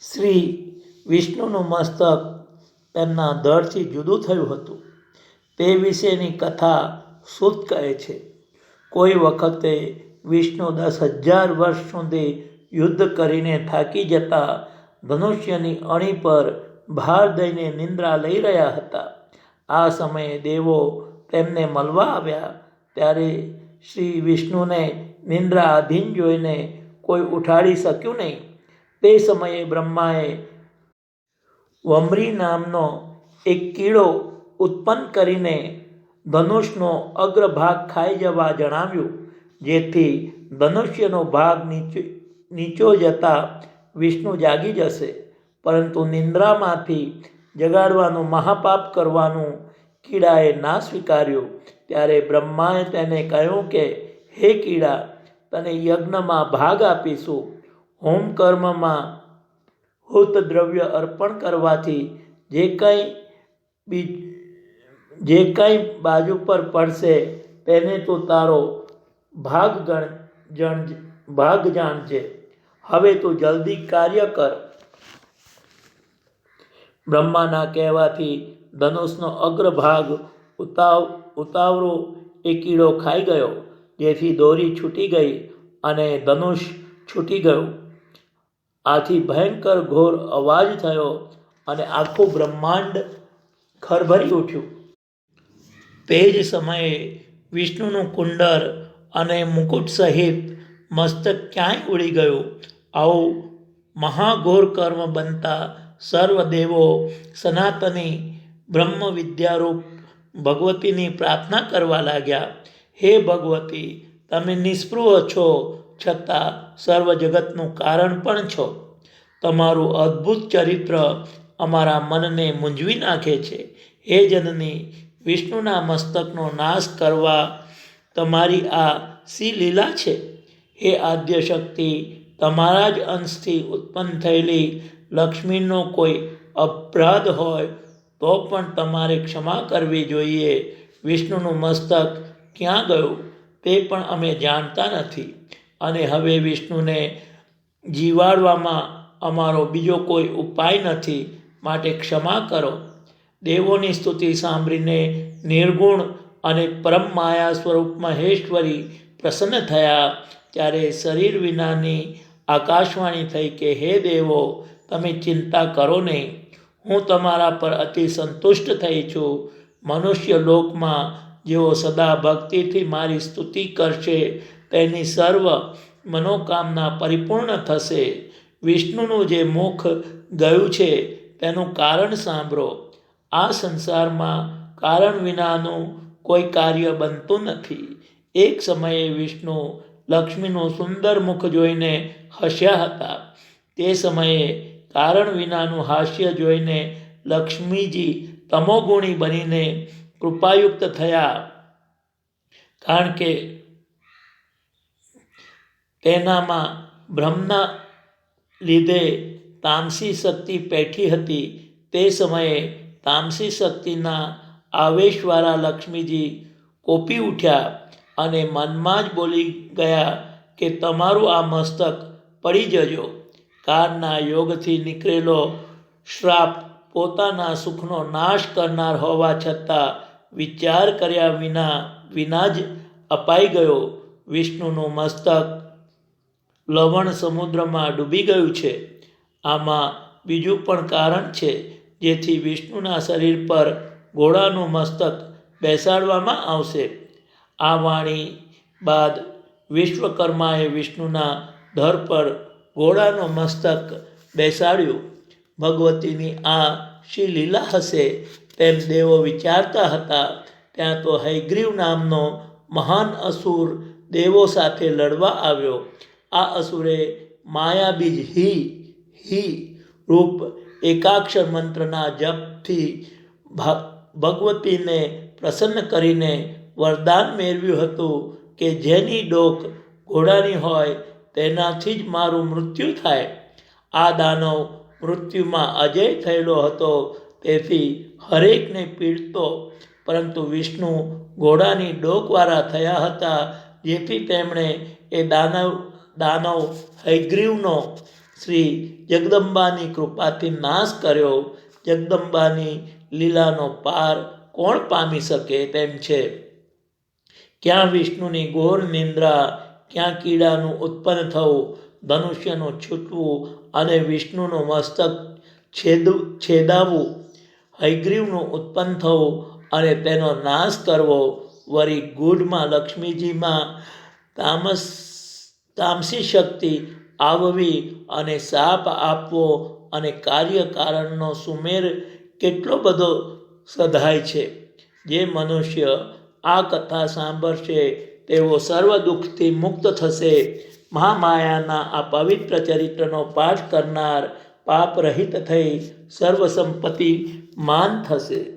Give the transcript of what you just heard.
શ્રી વિષ્ણુનું મસ્તક તેમના ધડથી જુદું થયું હતું. તે વિશેની કથા સૂત કહે છે. કોઈ વખતે વિષ્ણુ 10,000 વર્ષ સુધી યુદ્ધ કરીને થાકી જતા ધનુષ્યની અણી પર ભાર દઈને નિંદ્રા લઈ રહ્યા હતા. આ સમયે દેવો તેમને મળવા આવ્યા. ત્યારે શ્રી વિષ્ણુને નિંદ્રા આધીન જોઈને કોઈ ઉઠાડી શક્યું નહીં. તે સમયે બ્રહ્માએ વમરી નામનો એક કીડો ઉત્પન્ન કરીને ધનુષનો અગ્રભાગ ખાઈ જવા જણાવ્યું, જેથી ધનુષ્યનો ભાગ નીચો જતા વિષ્ણુ જાગી જશે. પરંતુ નિંદ્રામાંથી જગાડવાનું મહાપાપ કરવાનું કીડાએ ના સ્વીકાર્યું. ત્યારે બ્રહ્માએ તેને કહ્યું કે, હે કીડા, તને યજ્ઞમાં ભાગ આપીશું. હોમ કર્મમાં હોત દ્રવ્ય અર્પણ કરવાથી જે કંઈ બાજુ પર પડશે તેને તું તારો ભાગ જાણજે. હવે તું જલ્દી કાર્ય કર. બ્રહ્માના કહેવાથી ધનુષનો અગ્રભાગ ઉતાવળો એ કીડો ખાઈ ગયો, જેથી દોરી છૂટી ગઈ અને ધનુષ છૂટી ગયું. આથી ભયંકર ઘોર અવાજ થયો અને આખું બ્રહ્માંડ ખરભરી ઉઠ્યું. તે જ સમયે વિષ્ણુનું કુંડળ અને મુકુટ સહિત મસ્તક ક્યાંય ઉડી ગયું. આવું મહાઘોર કર્મ બનતા સર્વ દેવો સનાતની બ્રહ્મ વિદ્યારૂપ ભગવતીની પ્રાર્થના કરવા લાગ્યા. હે ભગવતી, તમે નિસ્પૃહ છો, છતાં સર્વ જગતનું કારણ પણ છો. તમારું અદ્ભુત ચરિત્ર અમારા મનને મૂંઝવી નાખે છે. હે જનની, વિષ્ણુના મસ્તકનો નાશ કરવા તમારી આ શી લીલા છે? હે આદ્ય શક્તિ, તમારા જ અંશથી ઉત્પન્ન થયેલી લક્ષ્મીનો કોઈ અપરાધ હોય તો પણ તમારે ક્ષમા કરવી જોઈએ. વિષ્ણુનું મસ્તક ક્યાં ગયું તે પણ અમે જાણતા નથી, અને હવે વિષ્ણુને જીવાડવામાં અમારો બીજો કોઈ ઉપાય નથી, માટે ક્ષમા કરો. દેવોની સ્તુતિ સાંભળીને નિર્ગુણ અને પરમ માયા સ્વરૂપ મહેશ્વરી પ્રસન્ન થયા. ત્યારે શરીર વિનાની આકાશવાણી થઈ કે, હે દેવો, તમે ચિંતા કરો નહીં. હું તમારા પર અતિ સંતુષ્ટ થઈ છું. મનુષ્ય લોકમાં જેઓ સદા ભક્તિથી મારી સ્તુતિ કરશે તેની સર્વ મનોકામના પરિપૂર્ણ થશે. વિષ્ણુનું જે મુખ ગયું છે તેનું કારણ સાંભળો. આ સંસારમાં કારણ વિનાનું કોઈ કાર્ય બનતું નથી. એક સમયે વિષ્ણુ લક્ષ્મીનું સુંદર મુખ જોઈને હસ્યા હતા. તે સમયે કારણ વિનાનું હાસ્ય જોઈને લક્ષ્મીજી તમોગુણી બનીને કૃપાયુક્ત થયા, કારણ કે તેનામાં ભ્રમના લીધે તામસી શક્તિ પેઠી હતી. તે સમયે તામસી શક્તિના આવેશવાળા લક્ષ્મીજી કોપી ઉઠ્યા અને મનમાં જ બોલી ગયા કે તમારું આ મસ્તક પડી જજો. કાળના યોગથી નીકળેલો શ્રાપ પોતાના સુખનો નાશ કરનાર હોવા છતાં વિચાર કર્યા વિના જ અપાઈ ગયો. વિષ્ણુનું મસ્તક લવણ સમુદ્રમાં ડૂબી ગયું છે. આમાં બીજું પણ કારણ છે, જેથી વિષ્ણુના શરીર પર ઘોડાનું મસ્તક બેસાડવામાં આવશે. આ વાણી બાદ વિશ્વકર્માએ વિષ્ણુના ધડ પર ઘોડાનું મસ્તક બેસાડ્યું. ભગવતીની આ શી લીલા હશે તેમ દેવો વિચારતા હતા. ત્યાં તો હયગ્રીવ નામનો મહાન અસુર દેવો સાથે લડવા આવ્યો. આ અસુરે માયાબીજ હિ રૂપ એકાક્ષર મંત્રના જપથી ભગવતીને પ્રસન્ન કરીને વરદાન મેળવ્યું હતું કે જેની ડોક ઘોડાની હોય તેનાથી જ મારું મૃત્યુ થાય. આ દાનવ મૃત્યુમાં અજય થયેલો હતો, તેથી હરેકને પીડતો, પરંતુ વિષ્ણુ ઘોડાની ડોકવાળા થયા હતા, જેથી તેમણે એ દાનવ હયગ્રીવનો શ્રી જગદંબાની કૃપાથી નાશ કર્યો. જગદંબાની લીલાનો પાર કોણ પામી શકે તેમ છે. ક્યાં વિષ્ણુની ઘોર નિંદ્રા, ક્યાં કીડાનું ઉત્પન્ન થવું, ધનુષ્યનું છૂટવું અને વિષ્ણુનું મસ્તક છેદાવવું, હયગ્રીવનું ઉત્પન્ન થવું અને તેનો નાશ કરવો, વળી ગૂઢમાં લક્ષ્મીજીમાં તામસી શક્તિ આવવી અને શાપ આપવો અને કાર્યકારણનો સુમેર કેટલો બધો સધાય છે. જે મનુષ્ય આ કથા સાંભળશે તેઓ સર્વ દુઃખથી મુક્ત થશે. મહામાયાના આ પવિત્ર ચરિત્રનો પાઠ કરનાર પાપ રહિત થઈ સર્વ સંપત્તિ માન થશે.